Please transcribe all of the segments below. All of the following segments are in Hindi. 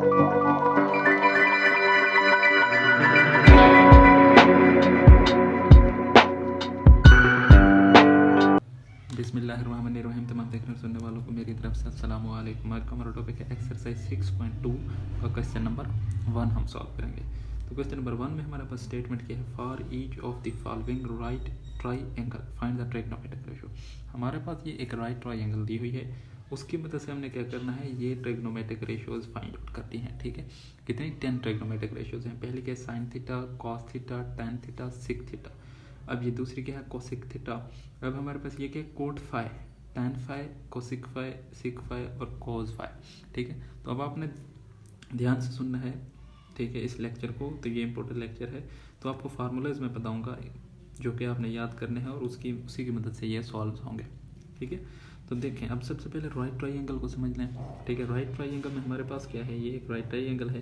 बिस्मिल्लाहिर्रहमानिर्रहीम। तमाम देखने और सुनने वालों को मेरी तरफ से अस्सलाम वालेकुम। आज का हमारा टॉपिक है एक्सरसाइज 6.2 का क्वेश्चन नंबर 1 हम सॉल्व करेंगे। तो क्वेश्चन नंबर 1 में हमारे पास स्टेटमेंट क्या है, for each of the following right triangle find the trigonometric ratio. हमारे पास ये एक राइट ट्राइएंगल दी हुई है, उसकी मदद से हमने क्या करना है, ये ट्रिग्नोमेट्रिक रेशियोज फाइंड आउट करती हैं। ठीक है, कितनी 10 ट्रिग्नोमेट्रिक रेशियोज हैं। पहली क्या है, sine theta, cos theta, tan theta, sec theta. अब ये दूसरी क्या है, कोसिक थीटा। अब हमारे पास ये क्या है, cot phi, tan phi, cosec phi, sec phi और कोस फाई। ठीक है, तो अब आपने ध्यान से सुनना है, ठीक है, इस लेक्चर को। तो ये इंपॉर्टेंट लेक्चर है, तो आपको फार्मूलाज मैं बताऊंगा जो कि आपने याद करने हैं और उसी की मदद से ये सॉल्व होंगे। ठीक है, तो देखें, अब सबसे पहले राइट ट्राइएंगल को समझ लें। ठीक है, राइट ट्राइएंगल में हमारे पास क्या है, ये एक राइट ट्राइएंगल है।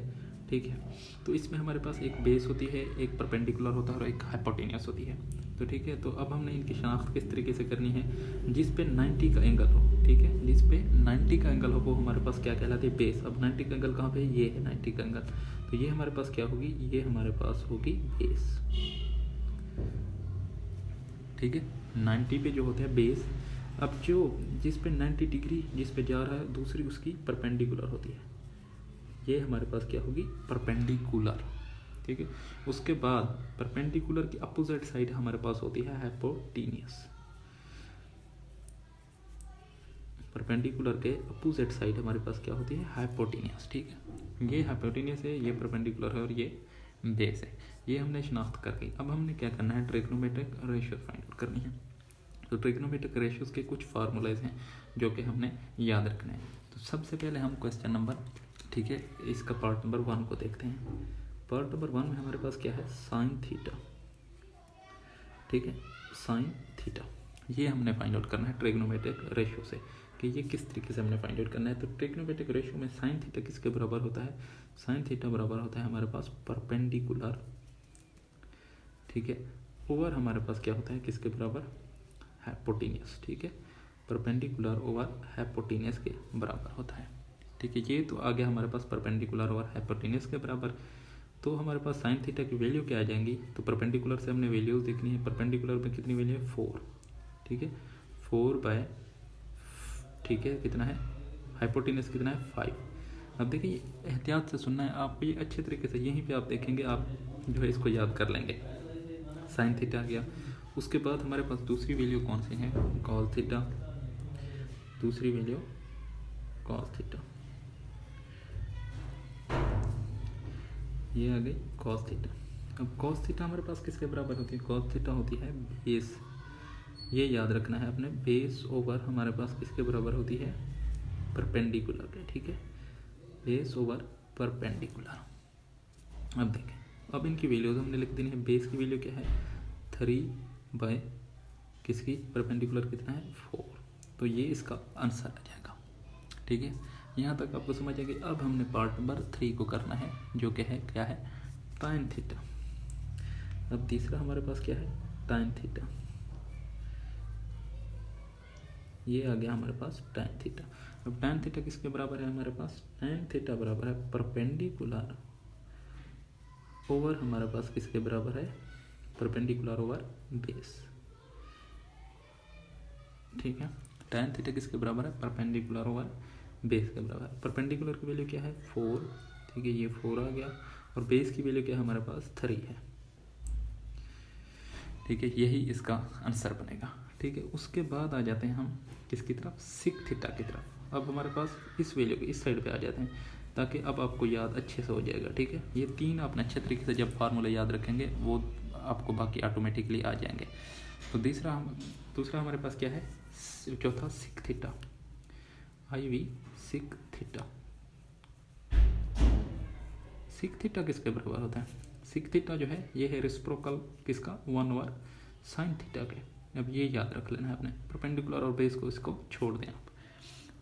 ठीक है, तो इसमें हमारे पास एक बेस होती है, एक परपेंडिकुलर होता है और एक हाइपोटेनियस होती है। तो ठीक है, तो अब हमने इनकी शनाख्त किस तरीके से करनी है, जिस पे 90 का एंगल हो। ठीक है, जिस पे 90 का एंगल हो वो हमारे पास क्या कहलाती है, बेस। अब 90 का एंगल कहाँ पे है, ये है 90 का एंगल, तो ये हमारे पास क्या होगी, ये हमारे पास होगी बेस। ठीक है, 90 पे जो होता है बेस। अब जो जिस पे 90 डिग्री जिस पे जा रहा है, दूसरी उसकी परपेंडिकुलर होती है, ये हमारे पास क्या होगी, परपेंडिकुलर। ठीक है, उसके बाद परपेंडिकुलर की अपोजिट साइड हमारे पास होती है हाइपोटेनियस। परपेंडिकुलर के अपोजिट साइड हमारे पास क्या होती है, हाइपोटेनियस। ठीक है, ये हाइपोटेनियस है, ये परपेंडिकुलर है और ये बेस है। ये हमने शनाख्त कर गई। अब हमने क्या करना है, ट्रिग्नोमेट्रिक रेशियो फाइंड आउट करनी है। तो ट्रिग्नोमेट्रिक रेशियोज के कुछ फार्मूलाज हैं जो कि हमने याद रखने हैं। तो सबसे पहले हम क्वेश्चन नंबर, ठीक है, इसका पार्ट नंबर 1 को देखते हैं। पार्ट नंबर 1 में हमारे पास क्या है, साइन थीटा। ठीक है, साइन थीटा ये हमने फाइंड आउट करना है ट्रिग्नोमेट्रिक रेशियो से, कि ये किस तरीके से हमने फाइंड आउट करना है। तो ट्रिग्नोमेट्रिक रेशियो में साइन थीटा किसके बराबर होता है, साइन थीटा बराबर होता है हमारे पास परपेंडिकुलर। ठीक है, ओवर हमारे पास क्या होता है, किसके बराबर, हाइपोटेनियस। ठीक है, परपेंडिकुलर ओवर हाइपोटेनियस के बराबर होता है। ठीक है, ये तो आ गया हमारे पास परपेंडिकुलर ओवर हाइपोटेनियस के बराबर। तो हमारे पास साइन थीटा की वैल्यू क्या आ जाएंगी, तो परपेंडिकुलर से हमने वैल्यूज देखनी है। परपेंडिकुलर में कितनी वैल्यू है, 4। ठीक है, 4/, ठीक है, कितना है, हाइपोटेनियस कितना है, 5। अब देखिए, एहतियात से सुनना है आपको, ये अच्छे तरीके से यहीं पे आप देखेंगे, आप जो है इसको याद कर लेंगे। साइन थीटा आ गया, उसके बाद हमारे पास दूसरी वैल्यू कौन सी है, कॉस थीटा। दूसरी वैल्यू कॉस थीटा, ये आ गई कॉस थीटा। अब कॉस थीटा हमारे पास किसके बराबर होती है, कॉस थीटा होती है बेस। ये याद रखना है अपने, बेस ओवर हमारे पास किसके बराबर होती है, परपेंडिकुलर के। ठीक है, बेस ओवर परपेंडिकुलर। अब देखें, अब इनकी वैल्यूज हमने लिख देनी है। बेस की वैल्यू क्या है, 3/, किसकी, परपेंडिकुलर कितना है, 4। तो ये इसका आंसर आ जाएगा। ठीक है, यहाँ तक आपको समझ आएगी। अब हमने पार्ट नंबर 3 को करना है, जो कि है क्या है, टाइन थीटा। अब तीसरा हमारे पास क्या है, टाइन थीटा। ये आ गया हमारे पास टाइन थीटा। अब टाइन थीटा किसके बराबर है हमारे पास, टाइन थीटा बराबर है परपेंडिकुलर ओवर हमारे पास किसके बराबर है, परपेंडिकुलर ओवर बेस। ठीक है, टाइन थीटा किसके बराबर है, परपेंडिकुलर ओवर बेस के बराबर। परपेंडिकुलर की वैल्यू क्या है, 4। ठीक है, ये 4 आ गया, और बेस की वैल्यू क्या है हमारे पास, 3 है। ठीक है, यही इसका आंसर बनेगा। ठीक है, उसके बाद आ जाते हैं हम किसकी तरफ, सिक थीटा की तरफ। अब हमारे पास इस वैल्यू के इस साइड पे आ जाते हैं, ताकि अब आपको याद अच्छे से हो जाएगा। ठीक है, ये 3 आपने अच्छे तरीके से जब फार्मूला याद रखेंगे, वो आपको बाकी ऑटोमेटिकली आ जाएंगे। तो दूसरा हमारे पास क्या है, चौथा सिक थीटा, IV सिक थीटा। सिक थीटा किसके बराबर होता है, सिक थीटा जो है ये है रेसिप्रोकल किसका, 1/, साइन थीटा के। अब ये याद रख लेना है आपने, परपेंडिकुलर और बेस को इसको छोड़ दें आप,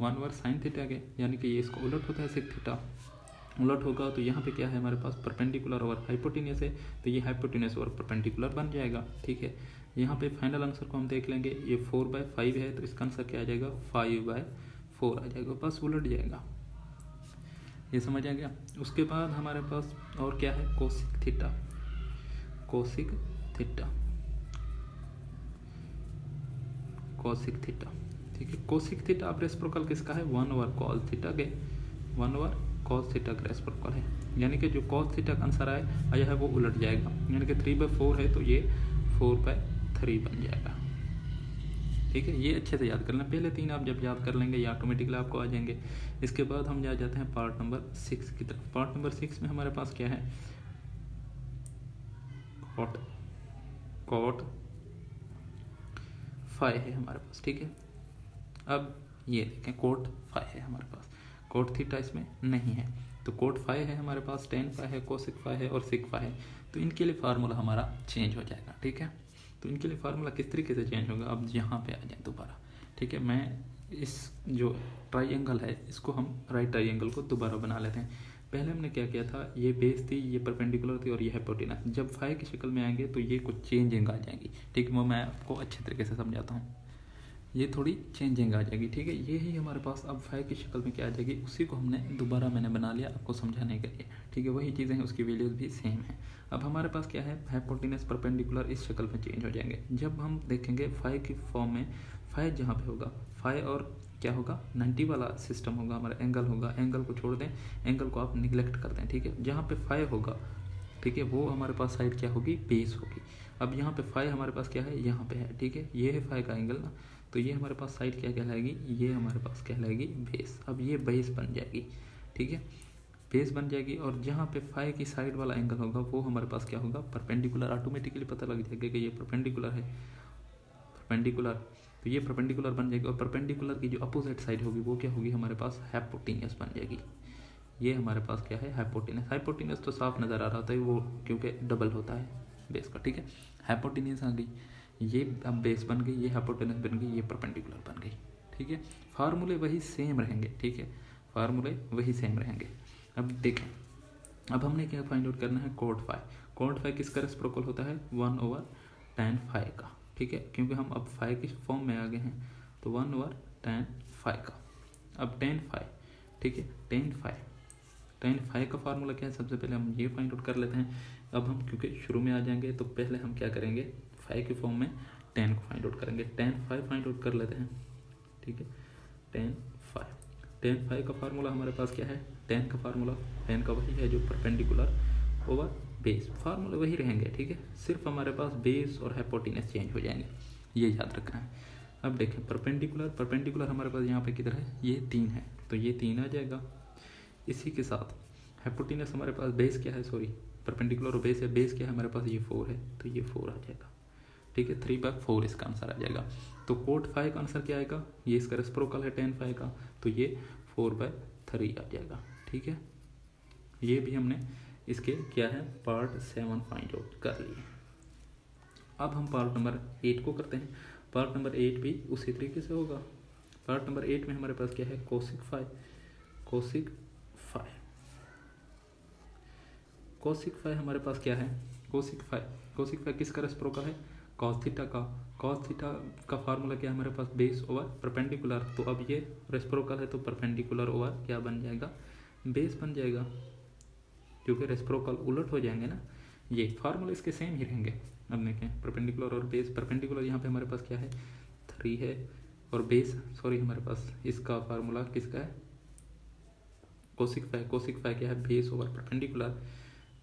1/, साइन थीटा के, यानी कि ये इसको उलट होता है, सिक थीटा उलट होगा तो यहाँ पे क्या है हमारे पास, परपेंडिकुलर ओवर हाइपोटेनियस है, तो ये हाइपोटेनियस ओवर परपेंडिकुलर बन जाएगा। ठीक है, यहाँ पे फाइनल आंसर को हम देख लेंगे, ये 4/5 है, तो इसका आंसर क्या आ जाएगा, 5/4 आ जाएगा, बस उलट जाएगा। ये समझ आ गया। उसके बाद हमारे पास और क्या है, cosec theta. Cosec theta, cosec theta, ठीक है। कोसिक थीटा अब रेसिप्रोकल किसका है, 1/cos थीटा के, 1/cos थीटा का रेसिप्रोकल है। यानी कि जो cos थीटा का आंसर आया है वो उलट जाएगा, यानी कि 3/4 है तो ये 4/3 बन जाएगा, ठीक है। ये अच्छे से याद कर लें, पहले 3 आप जब याद कर लेंगे ये ऑटोमेटिकली आपको आ जाएंगे। इसके बाद हम जा जाते हैं पार्ट नंबर 6 की तरफ। पार्ट नंबर 6 में हमारे पास क्या है, कॉट फाई है हमारे पास, ठीक है। अब ये देखें कोट फाई है हमारे पास, कोट थीटा इसमें नहीं है, तो कोट फाई है हमारे पास, टेन फाई है, कोसिक फाई है और सिक फाई है। तो इनके लिए फार्मूला हमारा चेंज हो जाएगा, ठीक है। तो इनके लिए फार्मूला किस तरीके से चेंज होगा, अब यहाँ पे आ जाए दोबारा, ठीक है। मैं इस जो ट्राइंगल है इसको हम राइट ट्राइंगल को दोबारा बना लेते हैं। पहले हमने क्या किया था, ये बेस थी, ये परपेंडिकुलर थी और ये हाइपोटेनस। जब फाई की शक्ल में आएंगे तो ये कुछ चेंजिंग आ जाएंगी, ठीक है। वो मैं आपको अच्छे तरीके से समझाता हूँ, ये थोड़ी चेंजिंग आ जाएगी, ठीक है। ये ही हमारे पास अब फाई की शक्ल में क्या आ जाएगी, उसी को हमने दोबारा मैंने बना लिया आपको समझाने के लिए, ठीक है। वही चीज़ें हैं, उसकी वैल्यूज भी सेम है। अब हमारे पास क्या है, हाइपोटेनस परपेंडिकुलर इस शक्ल में चेंज हो जाएंगे। जब हम देखेंगे फाई की फॉर्म में, फाई जहाँ पे होगा, फाई और क्या होगा, 90 वाला सिस्टम होगा हमारा, एंगल होगा, एंगल को छोड़ दें, एंगल को आप निगलेक्ट कर दें, ठीक है। जहाँ पे फाई होगा, ठीक है, वो हमारे पास साइड क्या होगी, बेस होगी। अब यहाँ पे फाई हमारे पास क्या है, यहाँ पे है, ठीक है। ये है फाई का एंगल ना, तो ये हमारे पास साइड क्या कहलाएगी, ये हमारे पास कहलाएगी बेस। अब ये बेस बन जाएगी, ठीक है, बेस बन जाएगी। और जहाँ पे फाई की साइड वाला एंगल होगा वो हमारे पास क्या होगा, परपेंडिकुलर। ऑटोमेटिकली पता लग जाएगा कि ये परपेंडिकुलर है, परपेंडिकुलर, तो ये परपेंडिकुलर बन जाएगी। और परपेंडिकुलर की जो अपोजिट साइड होगी वो क्या होगी हमारे पास, हाइपोटेन्यूस बन जाएगी। ये हमारे पास क्या है, हाइपोटेन्यूस। हाइपोटेन्यूस तो साफ नजर आ रहा होता है वो, क्योंकि डबल होता है बेस का, ठीक है। हाइपोटेन्यूस आ गई, ये अब बेस बन गई, ये हाइपोटेन्यूस बन गई, ये परपेंडिकुलर बन गई, ठीक है। फार्मूले वही सेम रहेंगे, ठीक है, फार्मूले वही सेम रहेंगे। अब देखें, अब हमने क्या फाइंड आउट करना है, कोट फाई। कोट फाई किसका रेसिप्रोकल होता है, 1/tan फाई का, ठीक है। क्योंकि हम अब फाई की फॉर्म में आ गए हैं, तो 1/tan फाई का। अब tan फाई, ठीक है, tan फाई का फार्मूला क्या है, सबसे पहले हम ये फाइंड आउट कर लेते हैं। अब हम क्योंकि शुरू में आ जाएंगे तो पहले हम क्या करेंगे, फाई की फॉर्म में tan को फाइंड आउट करेंगे। tan फाई फाइंड आउट कर लेते हैं, ठीक है। tan फाई का फार्मूला हमारे पास क्या है, tan का फार्मूला, tan का वही है जो परपेंडिकुलर ओवर बेस, फार्मूला वही रहेंगे, ठीक है। सिर्फ हमारे पास बेस और हाइपोटेन्यूस चेंज हो जाएंगे, ये याद रखना है। अब देखें परपेंडिकुलर हमारे पास यहाँ पे किधर है, ये 3 है, तो ये 3 आ जाएगा। इसी के साथ हाइपोटेन्यूस हमारे पास, बेस क्या है, सॉरी, परपेंडिकुलर और बेस है, बेस क्या है हमारे पास, ये 4 है, तो ये 4 आ जाएगा, ठीक है। 3/4 इसका आंसर आ जाएगा। तो कोट फाई का आंसर क्या आएगा, ये इसका रेसिप्रोकल है tan फाई का, तो ये 4/3 आ जाएगा, ठीक है। ये भी हमने इसके क्या है, पार्ट 7 फाइंड आउट कर लिए। अब हम पार्ट नंबर 8 को करते हैं। पार्ट नंबर 8 भी उसी तरीके से होगा। पार्ट नंबर 8 में हमारे पास क्या है, कोसिक फाई। कोसिक फाई हमारे पास क्या है, कोसिक फाई किसका रेसिप्रोकल है, कॉस थीटा का। कॉस थीटा का फार्मूला क्या है हमारे पास, बेस ओवर परपेंडिकुलर। तो अब ये रेसिप्रोकल है तो परपेंडिकुलर ओवर क्या बन जाएगा, बेस बन जाएगा, क्योंकि रेसिप्रोकल उलट हो जाएंगे ना। ये फार्मूला इसके सेम ही रहेंगे। अब देखें परपेंडिकुलर और बेस, परपेंडिकुलर यहाँ पे हमारे पास क्या है, 3 है, और बेस, सॉरी, हमारे पास इसका फार्मूला किसका है, कोसिक फाई क्या है, बेस ओवर परपेंडिकुलर।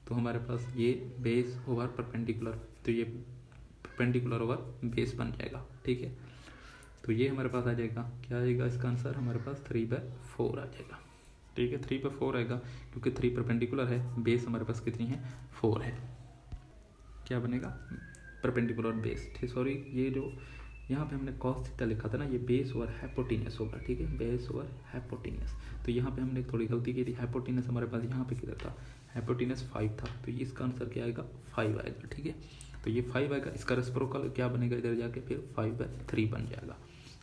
तो हमारे पास ये बेस ओवर परपेंडिकुलर, तो ये परपेंडिकुलर ओवर बेस बन जाएगा, ठीक है। तो ये हमारे पास आ जाएगा, क्या आएगा इसका आंसर हमारे पास, 3/4 आ जाएगा, ठीक है। 3/4 आएगा क्योंकि 3 परपेंडिकुलर है, बेस हमारे पास कितनी है, 4 है। क्या बनेगा, परपेंडिकुलर बेस, ठीक, सॉरी, ये जो यहाँ पे हमने कॉस थीटा लिखा था ना, ये बेस ओवर हाइपोटेन्यूस होगा, ठीक है, बेस ओवर हाइपोटेन्यूस। तो यहाँ पे हमने थोड़ी गलती की थी, हाइपोटेन्यूस हमारे पास यहाँ पे किधर था, हाइपोटेन्यूस 5 था, तो इसका आंसर क्या आएगा, 5 आएगा, ठीक है। तो ये 5 आएगा, इसका रेसिप्रोकल क्या बनेगा इधर जाके, फिर 5/3 बन जाएगा।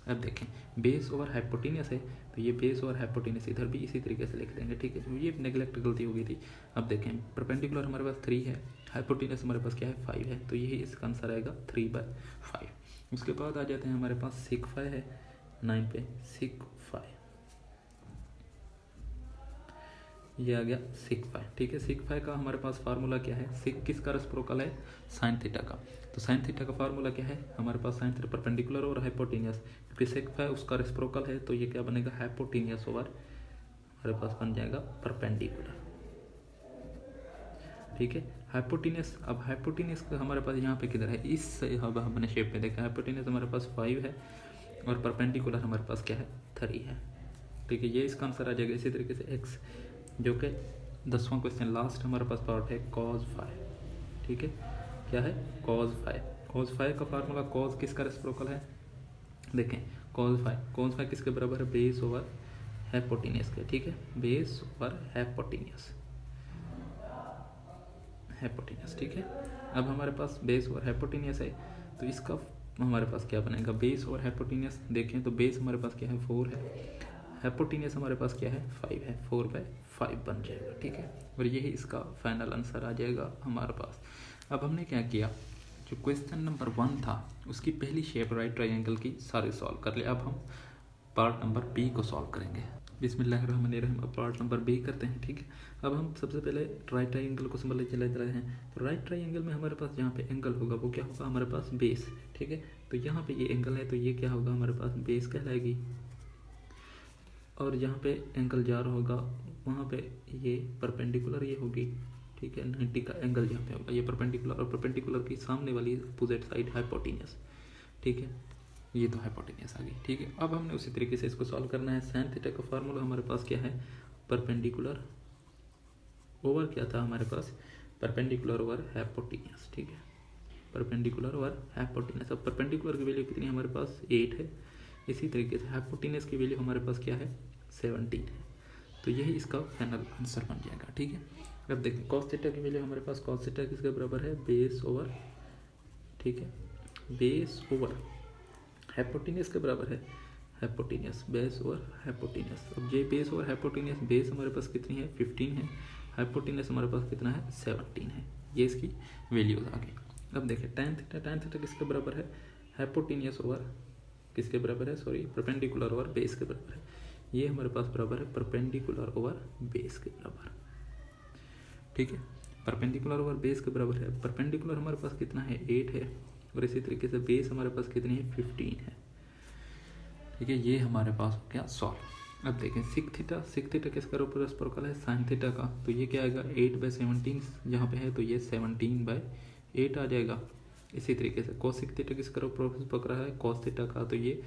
अब देखें बेस ओवर हाइपोटेन्यूस है, तो ये बेस ओवर हाइपोटेन्यूस इधर भी इसी तरीके से लिख देंगे, ठीक है। तो ये नेगलेक्ट गलती हो गई थी। अब देखें परपेंडिकुलर हमारे पास 3 है, हाइपोटेन्यूस हमारे पास क्या है, 5 है, तो यही इसका आंसर आएगा 3/5। उसके बाद आ जाते हैं हमारे पास सिक फाई है 9 पे, सिक फाई। ये आ गया सिक फाई। ठीक है, सिक फाई का हमारे पास फार्मूला क्या है, सिक किसका रेसिप्रोकल है, साइन थीटा का। तो साइन थीटा का फार्मूला क्या है हमारे पास, साइन थीटा परपेंडिकुलर और हाइपोटेनियस, क्योंकि सेक फाई उसका रेसिप्रोकल है तो ये क्या बनेगा, हाइपोटेनियस ओवर हमारे पास बन जाएगा परपेंडिकुलर। ठीक है, हाइपोटेनियस, अब हाइपोटेनियस का हमारे पास यहाँ पे किधर है, इस अब हमने शेप में देखा हाइपोटेनियस हमारे पास 5 है और परपेंडिकुलर हमारे पास क्या है 3 है। ठीक है, ये इसका आंसर आ जाएगा। इसी तरीके से एक्स, जो कि 10वां क्वेश्चन लास्ट हमारे पास पार्ट है cos फाई। ठीक है, क्या है cos फाई। cos फाई का फार्मूला, cos किसका रेसिप्रोकल है, देखें cos फाई किसके बराबर है, बेस ओवर हाइपोटेनियस के। ठीक है, बेस ओवर हाइपोटेनियस। ठीक है, अब हमारे पास बेस ओवर हाइपोटेनियस है तो इसका हमारे पास क्या बनेगा, बेस ओवर हाइपोटेनियस। देखें तो बेस हमारे पास क्या है 4 है, हाइपोटेनियस हमारे पास क्या है 5 है, 4/5 बन जाएगा। ठीक है, और यही इसका फाइनल आंसर आ जाएगा हमारे पास। अब हमने क्या किया, जो क्वेश्चन नंबर 1 था उसकी पहली शेप राइट ट्रायंगल की सारे सॉल्व कर लिया। अब हम पार्ट नंबर बी को सॉल्व करेंगे। बिस्मिल्लाहिर्रहमानिर्रहीम। अब पार्ट नंबर बी करते हैं। ठीक है, अब हम सबसे पहले राइट ट्रायंगल को समझ चले रहे हैं। तो राइट ट्रायंगल में हमारे पास जहाँ पे एंगल होगा वो क्या होगा, हमारे पास बेस। ठीक है, तो यहाँ पे ये एंगल है तो ये क्या होगा, हमारे पास बेस कहलाएगी। और जहाँ पे एंगल जा रहा होगा वहाँ पे ये परपेंडिकुलर ये होगी। ठीक है, 90 का एंगल जहाँ पे होगा ये परपेंडिकुलर, और परपेंडिकुलर की सामने वाली अपोजिट साइड हाइपोटेनियस। ठीक है, ये तो हाइपोटेनियस आ गई। ठीक है, अब हमने उसी तरीके से इसको सॉल्व करना है। साइन थीटा का फार्मूला हमारे पास क्या है, परपेंडिकुलर ओवर क्या था हमारे पास, परपेंडिकुलर ओवर हाइपोटेनियस। ठीक है, परपेंडिकुलर ओवर हाइपोटेनियस। अब परपेंडिकुलर की वैल्यू कितनी है हमारे पास 8 है। इसी तरीके से हाइपोटेनियस की वैल्यू हमारे पास क्या है 17 है। तो यही इसका फाइनल आंसर बन जाएगा। ठीक है, अब देखें cos थीटा की वैल्यू हमारे पास, cos थीटा किसके बराबर है, बेस ओवर, ठीक है, बेस ओवर हाइपोटेनियस के बराबर है, हाइपोटेनियस, बेस ओवर हाइपोटेनियस। अब ये बेस ओवर हाइपोटेनियस, बेस हमारे पास कितनी है 15 है, हाइपोटेनियस हमारे पास कितना है 17 है। ये इसकी वैल्यूज आ गई। अब देखें tan थीटा किसके बराबर है, हाइपोटेनियस ओवर किसके बराबर है, सॉरी परपेंडिकुलर ओवर बेस के बराबर है। ये हमारे पास बराबर है परपेंडिकुलर ओवर बेस के बराबर। ठीक है, परपेंडिकुलर ओवर बेस के बराबर है। परपेंडिकुलर हमारे पास कितना है 8 है, और इसी तरीके से बेस हमारे पास कितनी है 15 है। ठीक है, ये हमारे पास हो गया सॉल्व। अब देखें सिक थीटा किसका रेसिप्रोकल है, साइन थीटा का। तो ये क्या आएगा 8/17 जहाँ पे है तो ये 17/8 आ जाएगा। इसी तरीके से कोसिक थीटा किसका रेसिप्रोकल है, कॉस थीटा का। तो ये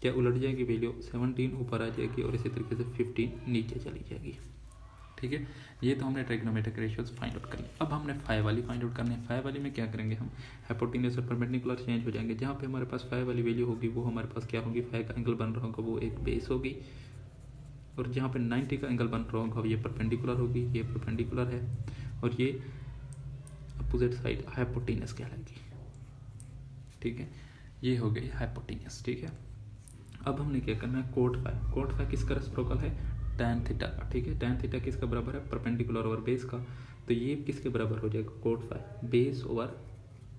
क्या उलट जाएगी वैल्यू, 17 ऊपर आ जाएगी और इसी तरीके से 15 नीचे चली जाएगी। ठीक है, ये तो हमने ट्रिग्नोमेट्रिक रेशियोज फाइंड आउट कर लिया। अब हमने फाई वाली फाइंड आउट करनी है। फाई वाली में क्या करेंगे हम, हाइपोटेनियस और परपेंडिकुलर चेंज हो जाएंगे। जहाँ पे हमारे पास फाई वाली वैल्यू होगी वो हमारे पास क्या होगी, फाई का एंगल बन रहा होगा वो एक बेस होगी, और जहाँ पे 90 का एंगल बन रहा होगा ये परपेंडिकुलर होगी, ये परपेंडिकुलर है, और ये अपोजिट साइड हाइपोटेनियस कहलाएगी। ठीक है, ये हो गई हाइपोटेनियस। ठीक है, अब हमने क्या करना है, कोट फाई किसका रेसिप्रोकल है, tan थीटा का। ठीक है, tan थीटा किसका बराबर है, परपेंडिकुलर ओवर बेस का। तो ये किसके बराबर हो जाएगा, cot phi base over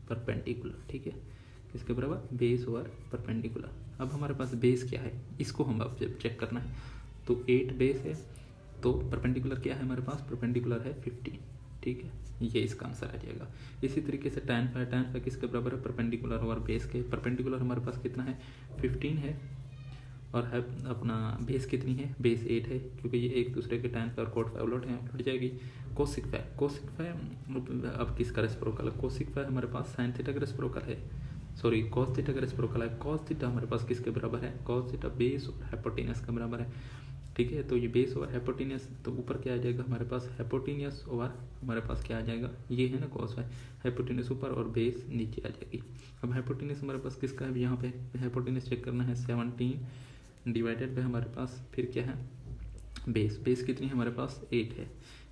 perpendicular. ठीक है, किसके बराबर, बेस ओवर परपेंडिकुलर। अब हमारे पास बेस क्या है, इसको हम अब चेक करना है। तो 8 बेस है, तो परपेंडिकुलर क्या है हमारे पास, परपेंडिकुलर है 15। ठीक है, ये इसका आंसर आ जाएगा। इसी तरीके से tan फाई किसके बराबर है, परपेंडिकुलर ओवर बेस के। परपेंडिकुलर हमारे पास कितना है 15 है, और है अपना बेस कितनी है, बेस 8 है, क्योंकि ये एक दूसरे के tan फाई और कोट फाई उलट है, उलट जाएगी। कोसिक फाई अब किसका रेसिप्रोकल है, कोसिक फाई हमारे पास साइन थीटा का रेसिप्रोकल है, सॉरी कॉस थीटा का रेसिप्रोकल है। कॉस थीटा हमारे पास किसके बराबर है, कॉस थीटा बेस और हाइपोटेनियस का बराबर है। ठीक है, तो ये बेस ओवर हाइपोटेनियस, तो ऊपर क्या आ जाएगा हमारे पास, हाइपोटेनियस ओवर हमारे पास क्या आ जाएगा, ये है ना कॉस फाई, हाइपोटेनियस ऊपर और बेस नीचे आ जाएगी। अब हाइपोटेनियस हमारे पास किसका है, यहाँ पे हाइपोटेनियस चेक करना है, 17 डिवाइडेड बाय हमारे पास फिर क्या है बेस कितनी है हमारे पास 8 है।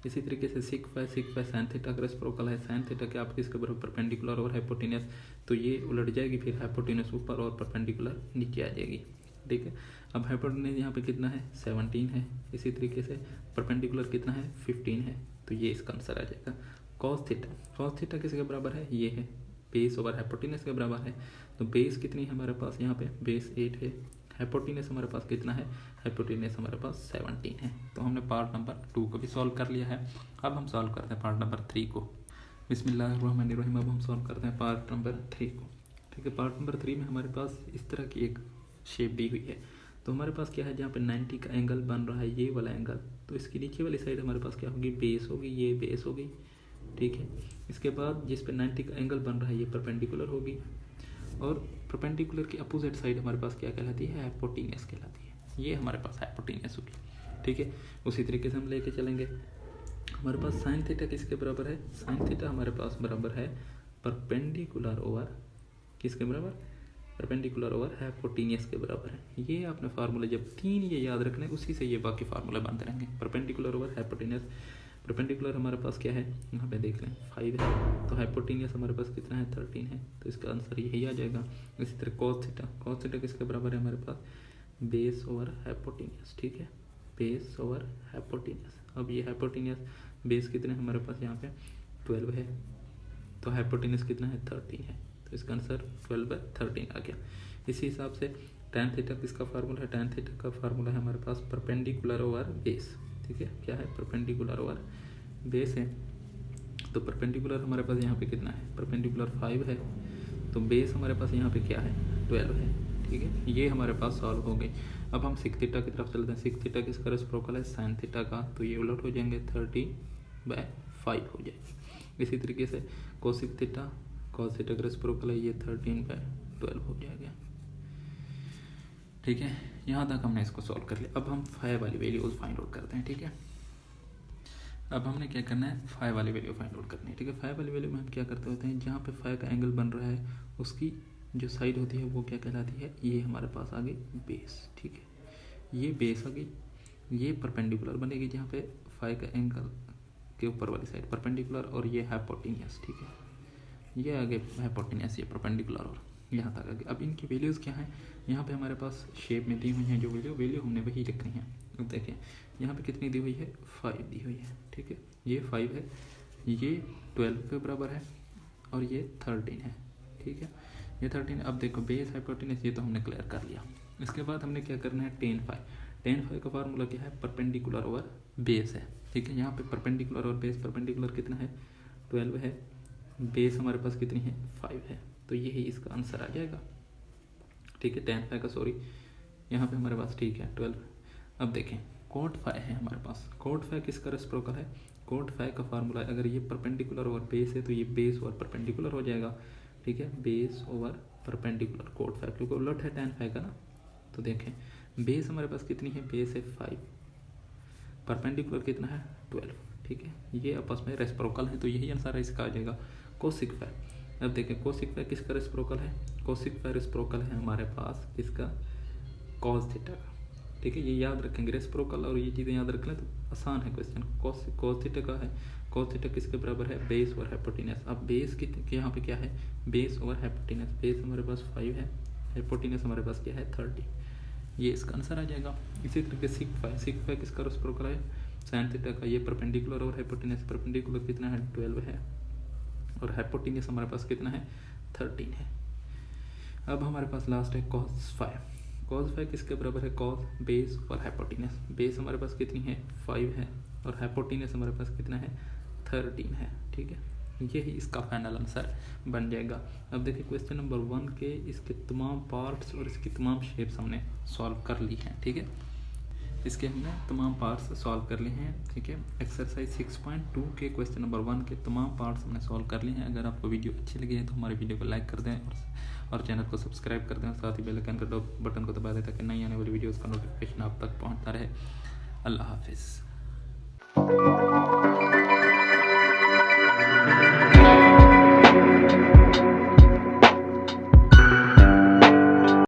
इसी तरीके से सिक फाई साइन थीटा का रेसिप्रोकल है, साइन थीटा के आप किसके बराबर, परपेंडिकुलर और हाइपोटेनियस। तो ये उलट जाएगी, फिर हाइपोटेनियस ऊपर और परपेंडिकुलर नीचे आ जाएगी। ठीक है, अब हाइपोटेनियस यहाँ पे कितना है 17 है, इसी तरीके से परपेंडिकुलर कितना है 15 है। तो ये इसका आंसर आ जाएगा। कॉस थीटा किसके बराबर है, ये है बेस ओवर हाइपोटेनियस के बराबर है। तो बेस कितनी है हमारे पास यहाँ पे, बेस 8 है, हाइपोटेन्यूज हमारे पास कितना है, हाइपोटेन्यूज हमारे पास 17 है। तो हमने पार्ट नंबर 2 को भी सॉल्व कर लिया है। अब हम सॉल्व करते हैं पार्ट नंबर 3 को। बिस्मिल्लाहिर्रहमानिर्रहीम। अब हम सॉल्व करते हैं पार्ट नंबर 3 को। ठीक है, पार्ट नंबर 3 में हमारे पास इस तरह की एक शेप दी हुई है। तो हमारे पास क्या है, जहाँ पे 90 का एंगल बन रहा है, ये वाला एंगल, तो इसकी नीचे वाली साइड हमारे पास क्या होगी, बेस होगी, ये बेस होगी। ठीक है, इसके बाद जिस पे 90 का एंगल बन रहा है ये परपेंडिकुलर होगी, और परपेंडिकुलर की अपोजिट साइड हमारे पास क्या कहलाती है, हाइपोटेन्यूज कहलाती है। ये हमारे पास हाइपोटेन्यूज होगी। ठीक है, उसी तरीके से हम लेके चलेंगे। हमारे पास साइन थीटा किसके बराबर है, साइन थीटा हमारे पास बराबर है परपेंडिकुलर ओवर किसके बराबर, परपेंडिकुलर ओवर हाइपोटेन्यूज के बराबर है। ये आपने फार्मूला जब 3 ये याद रखने, उसी से ये बाकी फार्मूले बनते रहेंगे। परपेंडिकुलर ओवर हाइपोटेन्यूज, परपेंडिकुलर हमारे पास क्या है, यहाँ पे देख लें 5 है, तो हाइपोटेन्यूज हमारे पास कितना है, 13 है, तो इसका आंसर यही आ जाएगा। इसी तरह कॉस थीटा, कॉस थीटा किसके बराबर है हमारे पास, बेस ओवर हाइपोटेन्यूज। ठीक है, बेस ओवर हाइपोटेन्यूज। अब ये हाइपोटेन्यूज बेस कितने हमारे पास यहाँ पे 12 है, तो हाइपोटेन्यूज कितना है, 13 है, तो इसका आंसर 12/13 आ गया। इसी हिसाब से tan थीटा किसका फार्मूला है, tan थीटा का फार्मूला है हमारे पास परपेंडिकुलर ओवर बेस। ठीक है, क्या है, परपेंडिकुलर ओवर बेस है। तो परपेंडिकुलर हमारे पास यहाँ पे कितना है, परपेंडिकुलर 5 है, तो बेस हमारे पास यहाँ पे क्या है, 12 है। ठीक है, ये हमारे पास सॉल्व हो गई। अब हम सिक थीटा की तरफ चलते हैं। सिक थीटा किसका रेसिप्रोकल है, साइन थीटा का, तो ये उलट हो जाएंगे, 30/5 हो जाएगी। इसी तरीके से कोसिक थीटा, कॉस थीटा का रेसिप्रोकल है, ये 13/12 हो जाएगा। ठीक है, यहाँ तक हमने इसको सॉल्व कर लिया। अब हम फाइव वाली वैल्यूज फाइंड आउट करते हैं। ठीक है, अब हमने क्या करना है, फाइव वाली वैल्यू फाइंड आउट करनी है। ठीक है, फाइव वाली वैल्यू में हम क्या करते होते हैं, जहाँ पे फाइव का एंगल बन रहा है उसकी जो साइड होती है वो क्या कहलाती है, ये हमारे पास आ गई बेस। ठीक है, ये बेस आ गई, ये परपेंडिकुलर बनेगी जहाँ पे फाइव का एंगल के ऊपर वाली साइड परपेंडिकुलर, और ये हाइपोटेन्यूज। ठीक है, ये आगे हाइपोटेन्यूज, ये परपेंडिकुलर, और यहाँ तक आगे। अब इनकी वैल्यूज़ क्या हैं, यहाँ पे हमारे पास शेप में दी हुई हैं जो वैल्यू हमने वही रखनी है। अब देखें यहाँ पे कितनी दी हुई है, 5 दी हुई है। ठीक है, ये 5 है, ये 12 के बराबर है, और ये 13 है। ठीक है, ये 13 है। अब देखो बेस हाइपोटेन्यूज ये तो हमने क्लियर कर लिया। इसके बाद हमने क्या करना है, tan फाइव का फार्मूला क्या है, परपेंडिकुलर ओवर बेस है। ठीक है, यहाँ पे परपेंडिकुलर और बेस, परपेंडिकुलर कितना है, 12 है, बेस हमारे पास कितनी है, 5 है, तो यही इसका आंसर आ जाएगा। ठीक है, tan फाइव का सॉरी यहाँ पे हमारे पास ठीक है 12। अब देखें cot फाइव है हमारे पास, cot फाइव किसका रेसिप्रोकल है, cot फाइव का फार्मूला अगर ये परपेंडिकुलर ओवर बेस है तो ये बेस ओवर परपेंडिकुलर हो जाएगा। ठीक है, base over perpendicular cot five, क्योंकि उलट है tan फाइव का ना। तो देखें बेस हमारे पास कितनी है, बेस है 5, परपेंडिकुलर कितना है 12। ठीक है, ये आपस में रेसिप्रोकल है, तो यही आंसर इसका आ जाएगा कोसिक फाइव। अब देखें कोसिक फाइव किसका रेसिप्रोकल है, कोसिक फाइव रेसिप्रोकल है हमारे पास किसका, कॉस थीटा का। ठीक है, ये याद रखेंगे रेसिप्रोकल, और ये चीज़ें याद रख लें तो आसान है क्वेश्चन। कॉस थीटा का है, कॉस थीटा किसके बराबर है, बेस और हाइपोटेन्यूज। अब बेस कितने यहाँ पे क्या है, बेस और हाइपोटेन्यूज। बेस हमारे पास 5 है, हाइपोटेन्यूज हमारे पास क्या है 30, ये इसका आंसर आ जाएगा। इसी तरीके सिक फाइव किसका रेसिप्रोकल है, साइन थीटा का। ये परपेंडिकुलर और हाइपोटेन्यूज, परपेंडिकुलर कितना है 12 है, और हाइपोटेन्यूज हमारे पास कितना है 13 है। अब हमारे पास लास्ट है कॉस फाइव। कॉस फाइव किसके बराबर है, कॉस बेस और हाइपोटेन्यूज। बेस हमारे पास कितनी है 5 है, और हाइपोटेन्यूज हमारे पास कितना है 13 है। ठीक है, यही इसका फाइनल आंसर बन जाएगा। अब देखिए क्वेश्चन नंबर 1 के इसके तमाम पार्ट्स और इसकी तमाम शेप्स हमने सॉल्व कर ली हैं। ठीक है, इसके हमने तमाम पार्ट्स सॉल्व कर लिए हैं। ठीक है, एक्सरसाइज 6.2 के क्वेश्चन नंबर 1 के तमाम पार्ट्स हमने सॉल्व कर लिए हैं। अगर आपको वीडियो अच्छी लगी है तो हमारे वीडियो को लाइक कर दें और चैनल को सब्सक्राइब कर दें, साथ ही बेल आइकन का बटन को दबा दें ताकि नई आने वाली वीडियोज़ का नोटिफिकेशन आप तक पहुँचता रहे। अल्लाह हाफिज़।